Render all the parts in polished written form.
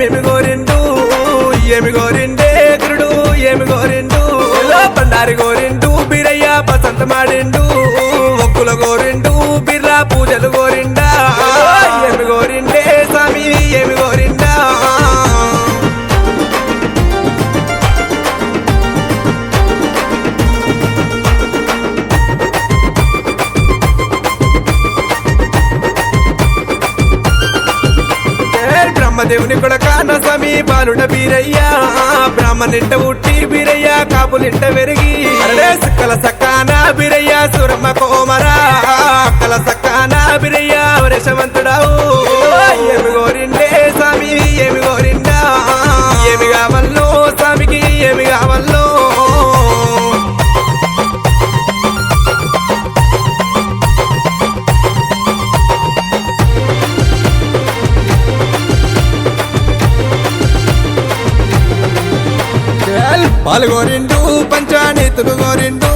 ఏమేమి గోరిండు ఏమి గోరిండే గురుడు ఏమి గోరిండు బండారి గోరిండు బీరయ్య బసంత మాడిండు ఒక్కుల గోరిండు బిర్లా పూజలు గోరిండా ఏమి గోరిండే స్వామి ఏమి గోరిండా బ్రహ్మదేవుని కొడక నసమి బాలుడ బీరయ్య బ్రాహ్మణింట ఉట్టి బీరయ్య కాపులింట వెరిగి సుక్కల సక్కాన బీరయ్య సురమ్మ కోమరా అక్కల సక్కాన బీరయ్య వరేశవంతుడావు ఏమి గోరిండే స్వామి ఏమి గోరిండా ఏమి కావల్లో స్వామికి ఏమి కావల్లో పాలు గోరిండు పంచానీతులు గోరిండు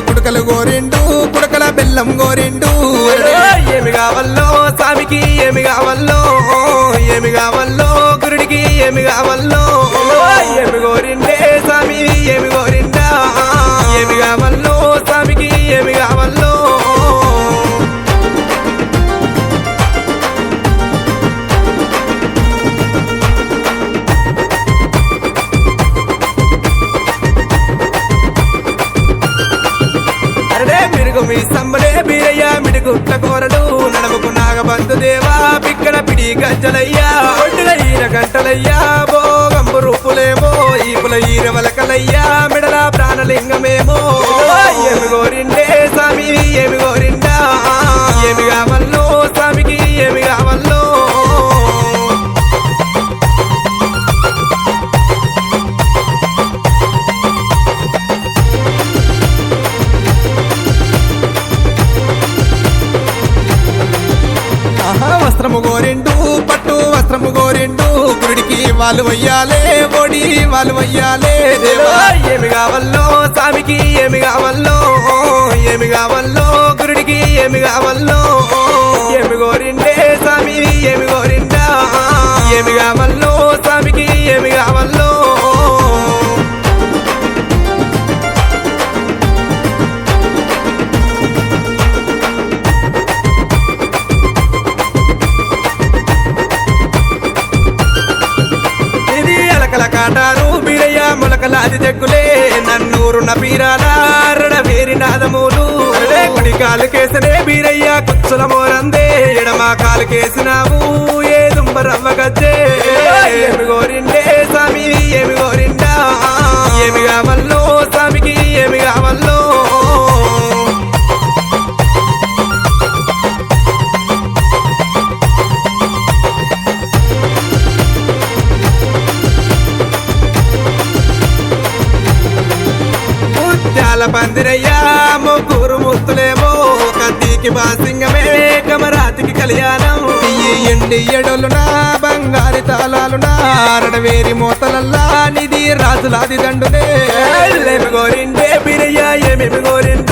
కుడకలు గోరిండు కుడకల బెల్లం గోరిండు ఏమి కావల్లో స్వామికి ఏమి కావల్లో ఏమి కావల్లో గురుడికి ఏమి కావల్లో ఏమి గోరిండే స్వామి ఏమి గోరిండా ఏమి కావల్లో స్వామికి ఏమి కావల్లో మీ సమ్మలే బీరయ్య మిడిగుట్ల కోరడు నడముకు నాగబంధు దేవా పిక్కల పిడి గజ్జలయ్యా ఒడ్డుల ఈర గంటలయ్యా భోగంబు రూపులేమో ఈపుల ఈర వలకలయ్యా మిడల ప్రాణలింగమేమో ఏమి గోరిండే స్వామి ఏమి గోరిండా ఏమి కావల్లో స్వామికి ఏమి కావల్లో వస్త్రము గోరిండు పట్టు వస్త్రము గోరిండు గుడికి వాళ్ళు వయ్యాలే ఓడి వాళ్ళు వయ్యాలే దేవా ఏమి కావల్లో స్వామికి ఏమి కావల్లో ఏమి కావల్లో గురుడికి ఏమి కావల్లో ఏమి గోరిండే స్వామి ఏమి గోరిండా ఏమి కావల్లో స్వామికి ఏమి కావల్లో కాటారు బీరయ్య మొలకలాది జగ్గులే నన్నూరు నపీరాల వేరి నాదములు కుడి కాలు కేసనే బీరయ్య కుచ్చుల మోరందే ఎడమా కాలు కేసినావు ఏ దుంబరవ్వ గజ్జే ఏమి గోరిండే స్వామి ఏమి గోరిండా ఏమి కావల్లో స్వామికి ఏమి కావల్లో పందిరయ్యా ముగ్గురు ముత్తులేమో కత్తికి బాసింగమే కమరాతికి కళ్యాణం ఎండి ఎడలునా బంగారి తాళాలునా అరడవేరి మోతలల్లా నిధి రాజులాది దండునే ఏమి గోరిండే బీరయ్య ఏమేమి గోరిండే